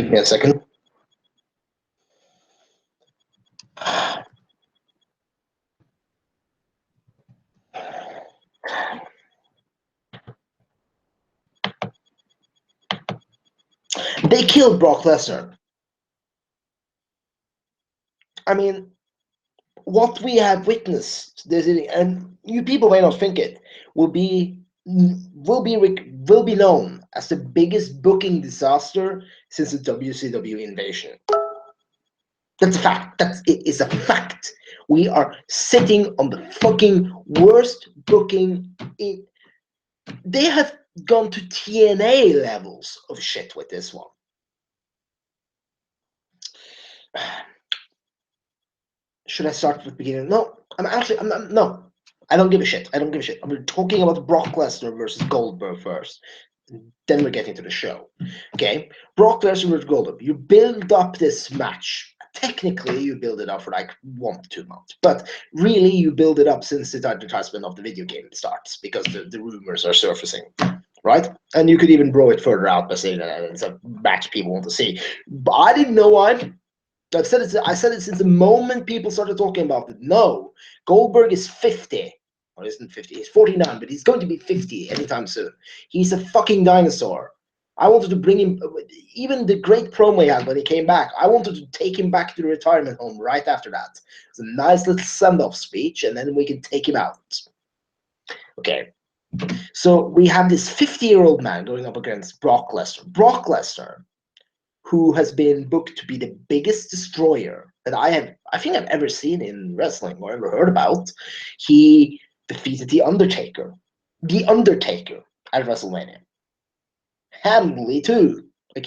Give me a second. They killed Brock Lesnar. I mean, what we have witnessed, and you people may not think it, will be known as the biggest booking disaster since the WCW invasion. That's a fact. It is a fact. We are sitting on the fucking worst booking. They have gone to TNA levels of shit with this one. Should I start with the beginning? No, no. I don't give a shit. I don't give a shit. I'm talking about Brock Lesnar versus Goldberg first. Then we're getting to the show. Okay? Brock Lesnar versus Goldberg. You build up this match. Technically, you build it up for like 1 to 2 months. But really, you build it up since the advertisement of the video game starts. Because the rumors are surfacing. Right? And you could even draw it further out by saying that it's a match people want to see. But I didn't know why. I said it since the moment people started talking about it. No, Goldberg is 50. Or isn't 50? He's 49, but he's going to be 50 anytime soon. He's a fucking dinosaur. I wanted to bring him, even the great promo he had when he came back, I wanted to take him back to the retirement home right after that. It's a nice little send-off speech, and then we can take him out. Okay. So we have this 50-year-old man going up against Brock Lesnar. Brock Lesnar, who has been booked to be the biggest destroyer that I think I've ever seen in wrestling or ever heard about. He defeated The Undertaker. The Undertaker at WrestleMania. Handily too. Like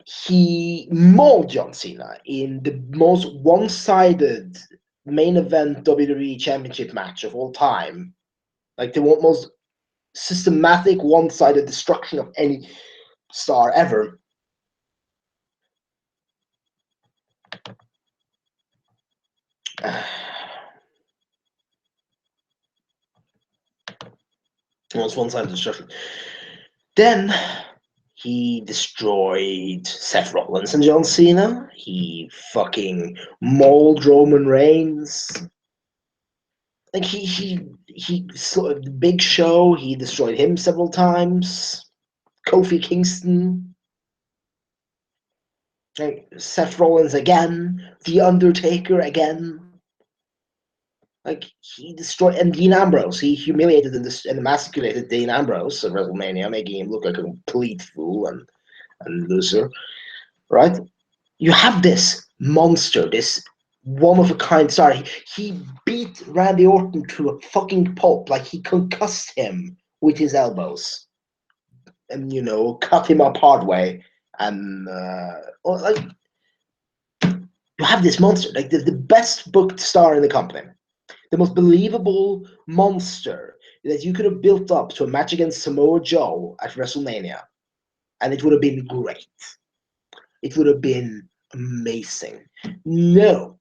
he mauled John Cena in the most one-sided main event WWE Championship match of all time. Like the most systematic one-sided destruction of any star ever. Almost one-sided destruction. Then he destroyed Seth Rollins and John Cena. He fucking mauled Roman Reigns. Like he the Big Show. He destroyed him several times. Kofi Kingston. Like Seth Rollins again. The Undertaker again. Like he destroyed, and Dean Ambrose. He humiliated and emasculated Dean Ambrose at WrestleMania, making him look like a complete fool and loser. Right? You have this monster, this one-of-a-kind star. He beat Randy Orton to a fucking pulp. Like he concussed him with his elbows, and cut him up hard way. And like you have this monster, like the best booked star in the company. The most believable monster that you could have built up to a match against Samoa Joe at WrestleMania. And it would have been great. It would have been amazing. No.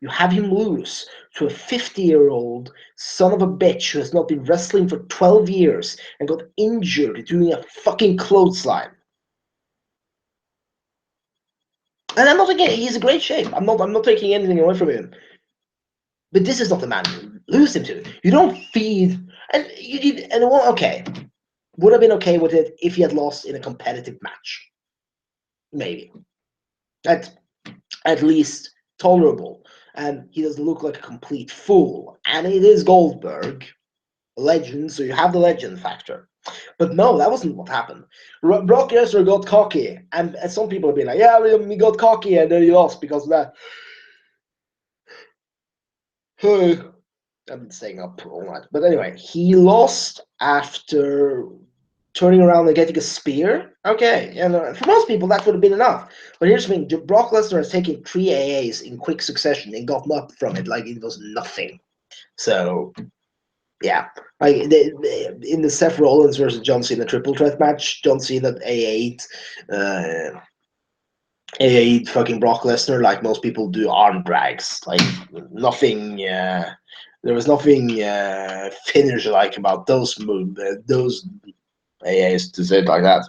You have him lose to a 50-year-old son of a bitch who has not been wrestling for 12 years and got injured doing a fucking clothesline. And I'm not again, he's in great shape. I'm not taking anything away from him. But this is not the man you lose him to. You don't feed, and you did, and well, okay, would have been okay with it if he had lost in a competitive match, maybe. That's at least tolerable, and he doesn't look like a complete fool. And it is Goldberg, a legend, so you have the legend factor. But no, that wasn't what happened. Brock Lesnar got cocky, and some people have been like, "Yeah, we got cocky, and then he lost because of that." I've been staying up all night. But anyway, he lost after turning around and getting a spear. Okay, and for most people, that would have been enough. But here's the thing. Brock Lesnar has taken 3 AAs in quick succession and gotten up from it like it was nothing. So, yeah. Like in the Seth Rollins versus John Cena triple threat match, John Cena AA'd fucking Brock Lesnar like most people do arm drags. Like nothing. There was nothing finisher like about those AAs, to say it like that.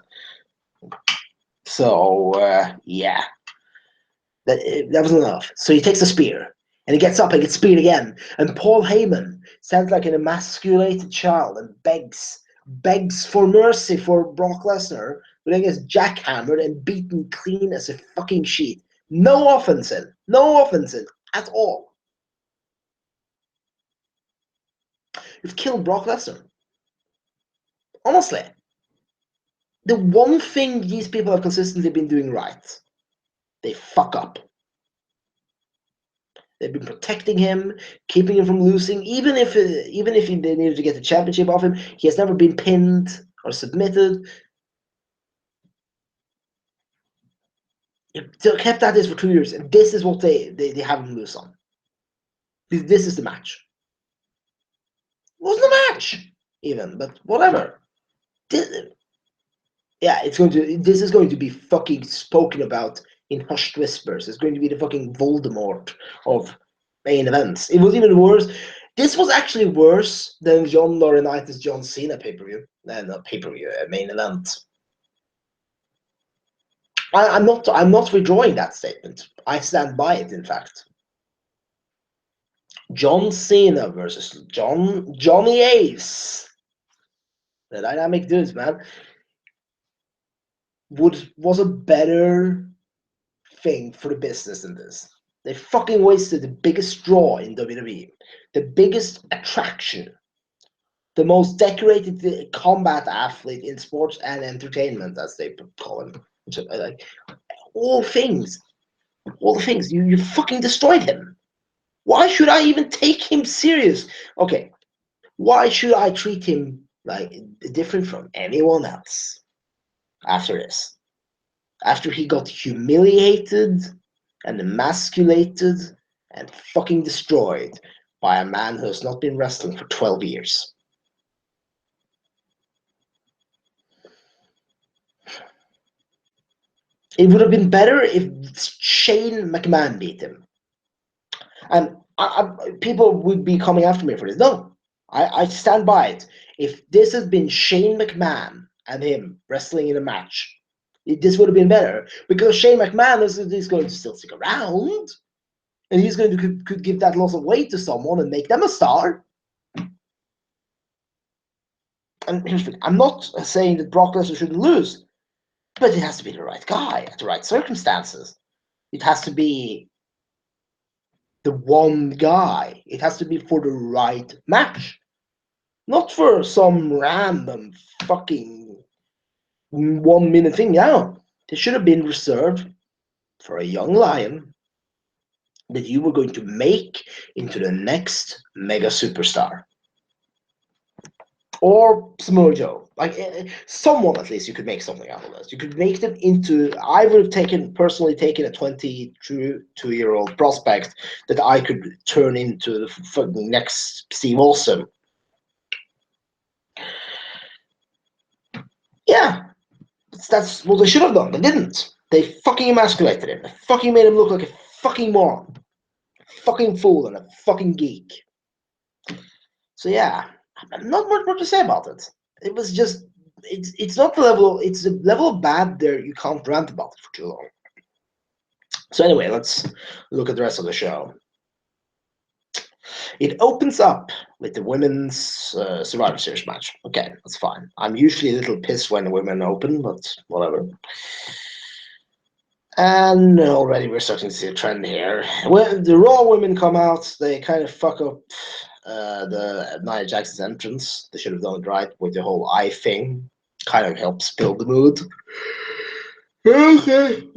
So yeah, that was enough. So he takes a spear and he gets up and gets speared again. And Paul Heyman sounds like an emasculated child and begs for mercy for Brock Lesnar, but then gets jackhammered and beaten clean as a fucking sheet. No offensive at all. You've killed Brock Lesnar. Honestly, the one thing these people have consistently been doing right, they fuck up. They've been protecting him, keeping him from losing. Even if they needed to get the championship off him, he has never been pinned or submitted. They kept at this for 2 years, and this is what they have him lose on. This is the match. It wasn't a match, even, but whatever. Yeah, this is going to be fucking spoken about in hushed whispers. It's going to be the fucking Voldemort of main events. It was even worse. This was actually worse than John Laurinaitis John Cena pay-per-view. Not pay-per-view, main event. I'm not withdrawing that statement. I stand by it, in fact. John Cena versus Johnny Ace. The dynamic dudes, man. Was a better thing for the business than this. They fucking wasted the biggest draw in WWE, the biggest attraction, the most decorated combat athlete in sports and entertainment, as they call him. Like all things, You fucking destroyed him. Why should I even take him serious? Okay, why should I treat him like different from anyone else after this? After he got humiliated and emasculated and fucking destroyed by a man who has not been wrestling for 12 years. It would have been better if Shane McMahon beat him. And people would be coming after me for this. No, I stand by it. If this had been Shane McMahon and him wrestling in a match, this would have been better. Because Shane McMahon is going to still stick around. And he's going to could give that loss of weight to someone and make them a star. And here's the thing, I'm not saying that Brock Lesnar shouldn't lose, but it has to be the right guy at the right circumstances. It has to be the one guy. It has to be for the right match, not for some random fucking 1 minute thing. No, it should have been reserved for a young lion that you were going to make into the next mega superstar. Or Samoa Joe, like someone at least you could make something out of this. You could make them into. I would have personally taken a 22-year-old prospect that I could turn into the fucking next Steve Austin. Yeah, that's what they should have done. They didn't. They fucking emasculated him. They fucking made him look like a fucking moron, a fucking fool, and a fucking geek. So yeah, not much more to say about it. It was just it's not the level. It's the level of bad there. You can't rant about it for too long. So anyway, let's look at the rest of the show. It opens up with the women's Survivor Series match. Okay, that's fine. I'm usually a little pissed when the women open, but whatever. And already we're starting to see a trend here. When the Raw women come out, they kind of fuck up the Nia Jax's entrance. They should have done it right with the whole eye thing. Kind of helps build the mood. Okay.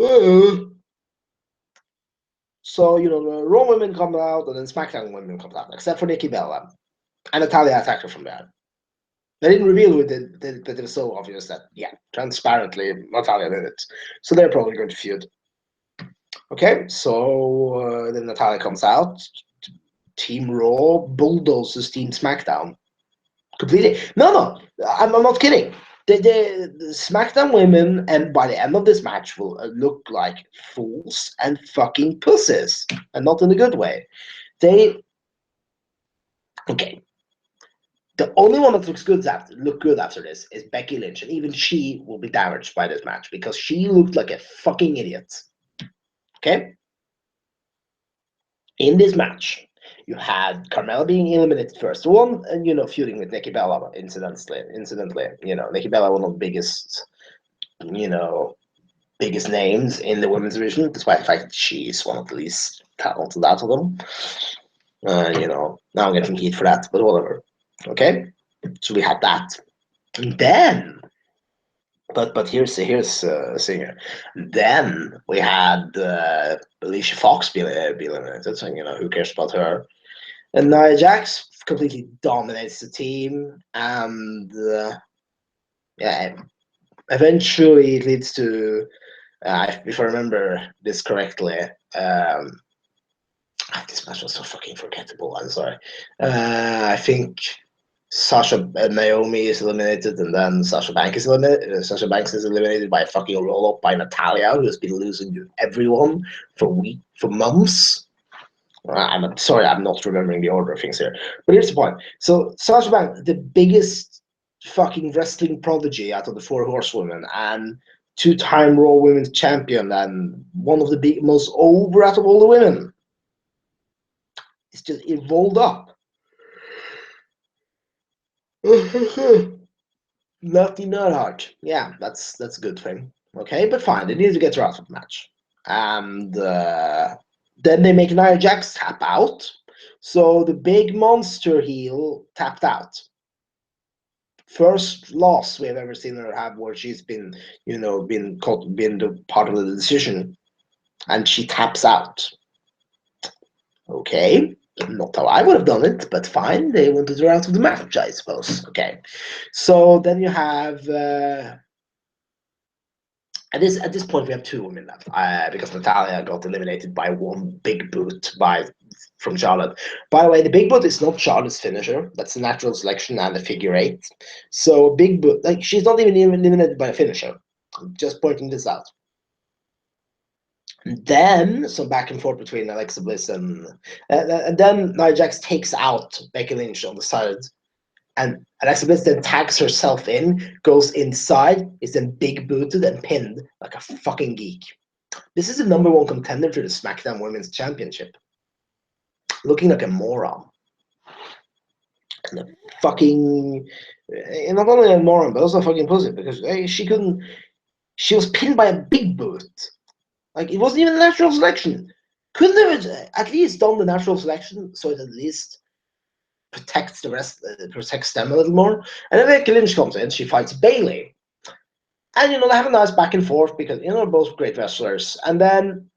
So, the Raw women come out, and then SmackDown women come out, except for Nikki Bella. And Natalia attacked her from there. They didn't reveal who did it, but it was so obvious that, yeah, transparently, Natalia did it. So they're probably going to feud. Okay, so then Natalia comes out. Team Raw bulldozes Team SmackDown. Completely. No, I'm not kidding. The SmackDown women, and by the end of this match, will look like fools and fucking pussies, and not in a good way. Okay. The only one that look good after this is Becky Lynch, and even she will be damaged by this match because she looked like a fucking idiot. Okay? In this match, you had Carmella being eliminated first. One, and feuding with Nikki Bella incidentally. Nikki Bella, one of the biggest, biggest names in the women's division, despite the fact that she's one of the least talented out of them. Now I'm getting heat for that, but whatever. Okay? So we had that. And then, but here's Singer. Then we had Alicia Fox be eliminated. So who cares about her? And Nia Jax completely dominates the team, and eventually it leads to, if I remember this correctly, this match was so fucking forgettable. I'm sorry. I think Sasha and Naomi is eliminated, and then Sasha Banks is eliminated by a fucking roll up by Natalia, who has been losing to everyone for months. I'm sorry, I'm not remembering the order of things here. But here's the point. So Sasha Banks, the biggest fucking wrestling prodigy out of the four horsewomen, and two-time Raw Women's Champion, and one of the most over out of all the women, it's just it rolled up. Nutty Nut Yeah, that's a good thing. Okay, but fine. They need to get her out of the match. And then they make Nia Jax tap out. So the big monster heel tapped out. First loss we have ever seen her have where she's been the part of the decision. And she taps out. Okay. Not how I would have done it, but fine. They wanted her out of the match, I suppose. Okay. So then you have at this point we have two women left because Natalia got eliminated by one big boot from Charlotte. By the way, the big boot is not Charlotte's finisher. That's a natural selection and a figure eight. So big boot, like she's not even eliminated by a finisher. I'm just pointing this out. Then some back and forth between Alexa Bliss and then Nia Jax takes out Becky Lynch on the side, and Alexa Bliss then tags herself in, goes inside, is then big booted and pinned like a fucking geek. This is the #1 contender for the SmackDown Women's Championship, looking like a moron. And a fucking not only a moron but also a fucking pussy because she was pinned by a big boot. Like, it wasn't even a natural selection. Couldn't have at least done the natural selection so it at least protects the rest, protects them a little more. And then Becky Lynch comes in, she fights Bayley. And, they have a nice back and forth because, they're both great wrestlers. And then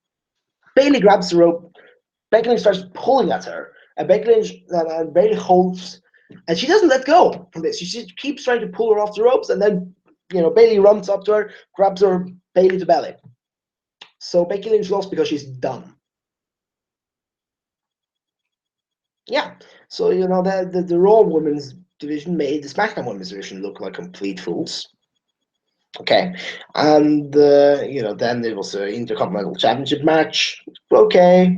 Bayley grabs the rope. Becky Lynch starts pulling at her. And Becky Lynch, and Bayley holds, and she doesn't let go from this. She keeps trying to pull her off the ropes. And then, Bayley runs up to her, grabs her Bayley to belly. So Becky Lynch lost because she's dumb. Yeah. So, the Raw Women's division made the SmackDown Women's division look like complete fools. Okay. And, then there was an Intercontinental Championship match. Okay.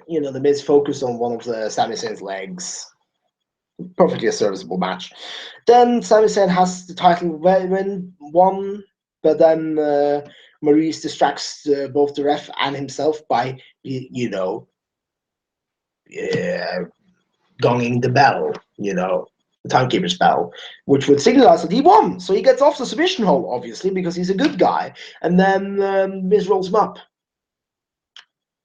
The Miz focused on one of the Sami Zayn's legs. Perfectly a serviceable match. Then Sami Zayn has the title won, but then Maurice distracts both the ref and himself by, gonging the bell, the timekeeper's bell, which would signalize that he won. So he gets off the submission hold, obviously, because he's a good guy. And then Miz rolls him up.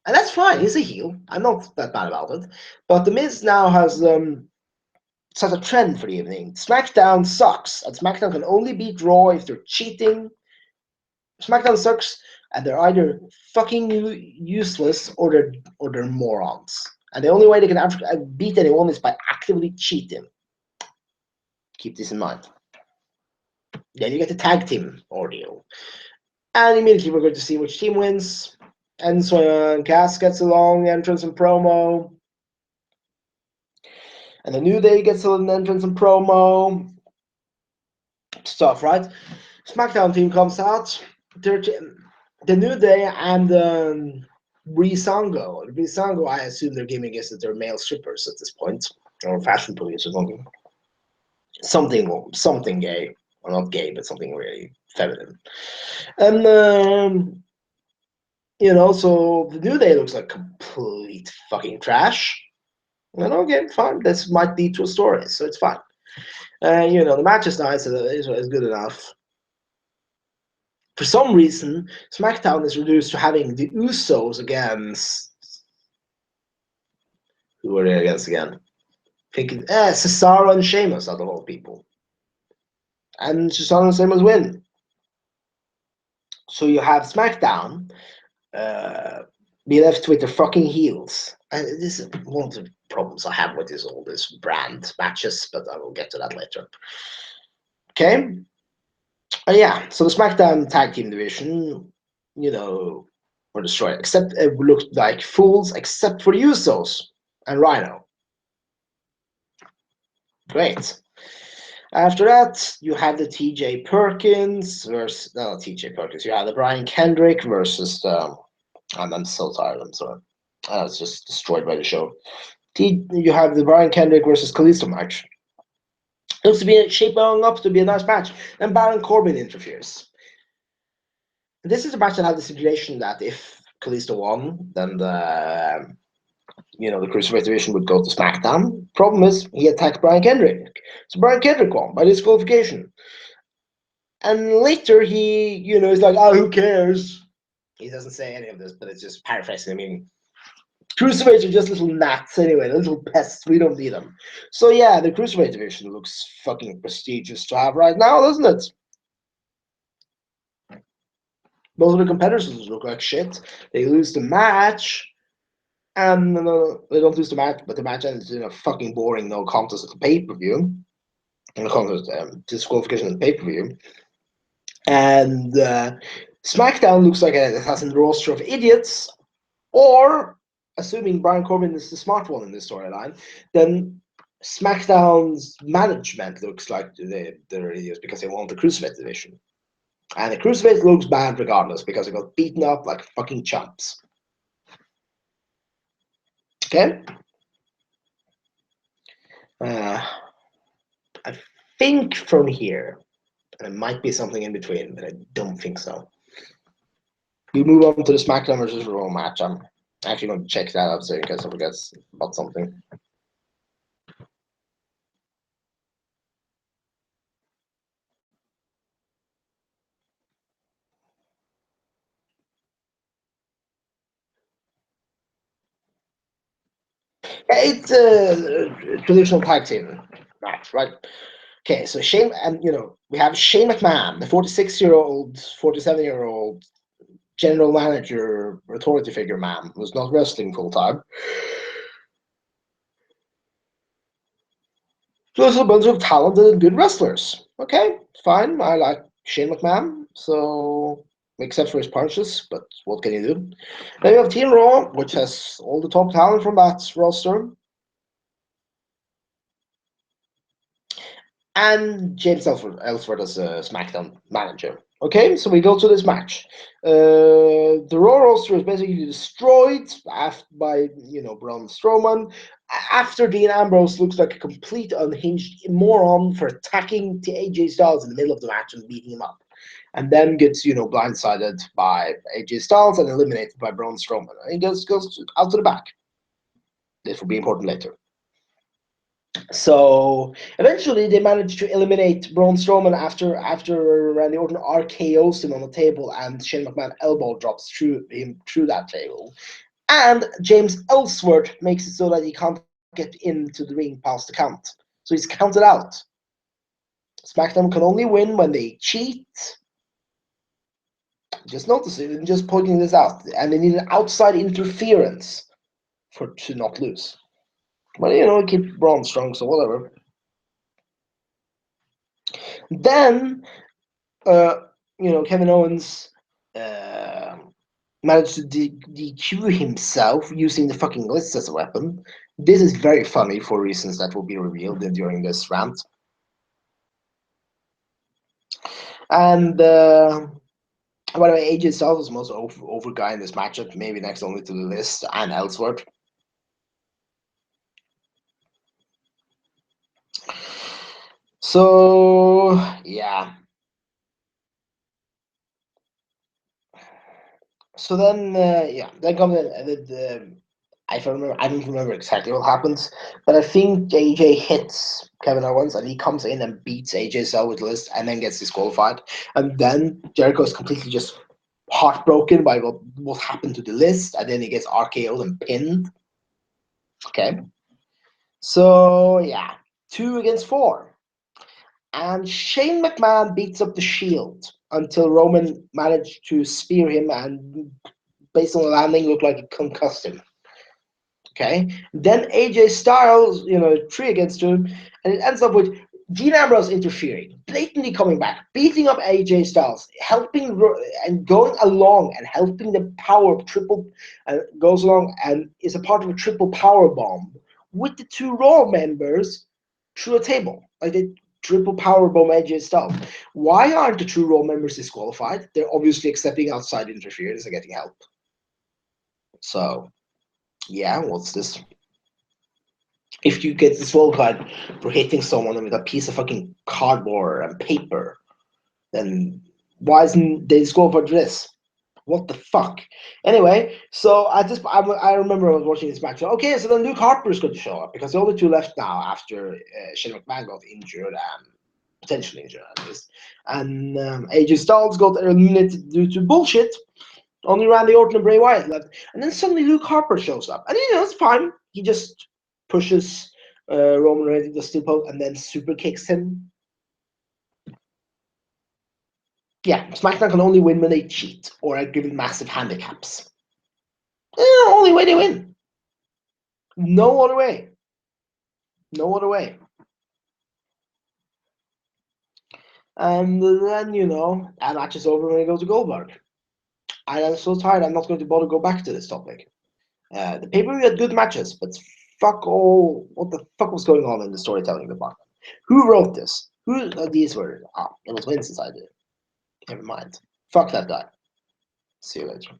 And that's fine. He's a heel. I'm not that bad about it. But the Miz now has set a trend for the evening. SmackDown sucks, and SmackDown can only beat Raw if they're cheating. SmackDown sucks, and they're either fucking useless or they're morons. And the only way they can beat anyone is by actively cheating. Keep this in mind. Then you get the tag team ordeal. And immediately we're going to see which team wins. Enzo and Cass gets a long entrance and promo. And the New Day gets an entrance and promo. Stuff, right? SmackDown team comes out. The New Day and Breezango. Breezango, I assume they're giving us that they're male strippers at this point. or fashion police or something. Something gay, or not gay, but something really feminine. And so the New Day looks like complete fucking trash. And okay, fine, this might lead to a story, so it's fine. The match is nice, it's good enough. For some reason, SmackDown is reduced to having the Usos against. Who are they against again? Thinking, Cesaro and Sheamus out of all people. And Cesaro and Sheamus win. So you have SmackDown be left with the fucking heels. And this is one of the problems I have with all this brand matches, but I will get to that later. Okay? Yeah, so the SmackDown tag team division, were destroyed. Except it looked like fools, except for the Usos and Rhino. Great. After that, you have the TJ Perkins versus no TJ Perkins. You have the Brian Kendrick versus the. I'm so tired. I'm sorry. I was just destroyed by the show. You have the Brian Kendrick versus Kalisto match. Looks to be shaping up to be a nice match. And Baron Corbin interferes. This is a match that had the stipulation that if Kalisto won, then the Cruiserweight division would go to SmackDown. Problem is, he attacked Brian Kendrick. So Brian Kendrick won by disqualification. And later he, is like, oh, who cares? He doesn't say any of this, but it's just paraphrasing. I mean, Cruiserweights are just little gnats anyway, little pests. We don't need them. So yeah, the Cruiserweight division looks fucking prestigious to have right now, doesn't it? Both of the competitors look like shit. They lose the match. And they don't lose the match, but the match ends in a fucking boring no contest at the pay-per-view. No contest, disqualification at the pay-per-view. And SmackDown looks like it has a roster of idiots, or, assuming Brian Corbin is the smart one in this storyline, then SmackDown's management looks like they're idiots because they want the Cruiserweight division. And the Cruiserweight looks bad regardless because they got beaten up like fucking chumps. Okay? I think from here, and it might be something in between, but I don't think so. We move on to the SmackDown versus Raw match. I'm actually going to check that out so in case I forget about something. It's a traditional tag team match, right? Okay, so Shane, and we have Shane McMahon, the 46-year-old, 47-year-old general manager, authority figure man, who's not wrestling full time. So there's a bunch of talented and good wrestlers. Okay, fine. I like Shane McMahon, so except for his punches, but what can you do? Then you have Team Raw, which has all the top talent from that roster. And James Ellsworth as a SmackDown manager. Okay, so we go to this match. The Raw roster is basically destroyed by Braun Strowman after Dean Ambrose looks like a complete unhinged moron for attacking AJ Styles in the middle of the match and beating him up, and then gets blindsided by AJ Styles and eliminated by Braun Strowman. And he goes out to the back. This will be important later. So eventually they managed to eliminate Braun Strowman after Randy Orton RKO's him on the table and Shane McMahon elbow drops through that table. And James Ellsworth makes it so that he can't get into the ring past the count. So he's counted out. SmackDown can only win when they cheat. Just noticing, just pointing this out. And they need an outside interference to not lose. But keep Braun strong, so whatever. Then, Kevin Owens managed to DQ himself using the fucking list as a weapon. This is very funny for reasons that will be revealed during this rant. And by the way, AJ Styles was the most over guy in this matchup, maybe next only to the list and Ellsworth. So yeah. So then yeah, then comes I don't remember. I don't remember exactly what happens, but I think AJ hits Kevin Owens, and he comes in and beats AJ Styles with List, and then gets disqualified. And then Jericho is completely just heartbroken by what happened to the List, and then he gets RKO'd and pinned. Okay, so yeah, 2 against 4, and Shane McMahon beats up the Shield until Roman managed to spear him, and based on the landing, looked like it concussed him. Okay. Then AJ Styles, 3 against 2, and it ends up with Dean Ambrose interfering, blatantly coming back, beating up AJ Styles, helping and going along and helping the power triple, goes along and is a part of a triple power bomb with the 2 Raw members through a table. Like they triple power bomb AJ Styles. Why aren't the 2 Raw members disqualified? They're obviously accepting outside interference and getting help. So yeah, what's this? If you get disqualified for hitting someone with a piece of fucking cardboard and paper, then why isn't they disqualified for this? What the fuck? Anyway, so I remember I was watching this match. Okay, so then Luke Harper's going to show up because the only 2 left now after Shane McMahon got injured and potentially injured at least, and AJ Styles got eliminated due to bullshit. Only Randy Orton and Bray Wyatt left. And then suddenly Luke Harper shows up. And it's fine. He just pushes Roman Reigns into the steel post and then super kicks him. Yeah, SmackDown can only win when they cheat or are given massive handicaps. Only way they win. No other way. No other way. And then, that match is over when he goes to Goldberg. And I'm so tired, I'm not going to bother go back to this topic. The pay-per-view had good matches, but fuck all. What the fuck was going on in the storytelling department? Who wrote this? Who these were? It was Vince's idea. Never mind. Fuck that guy. See you later.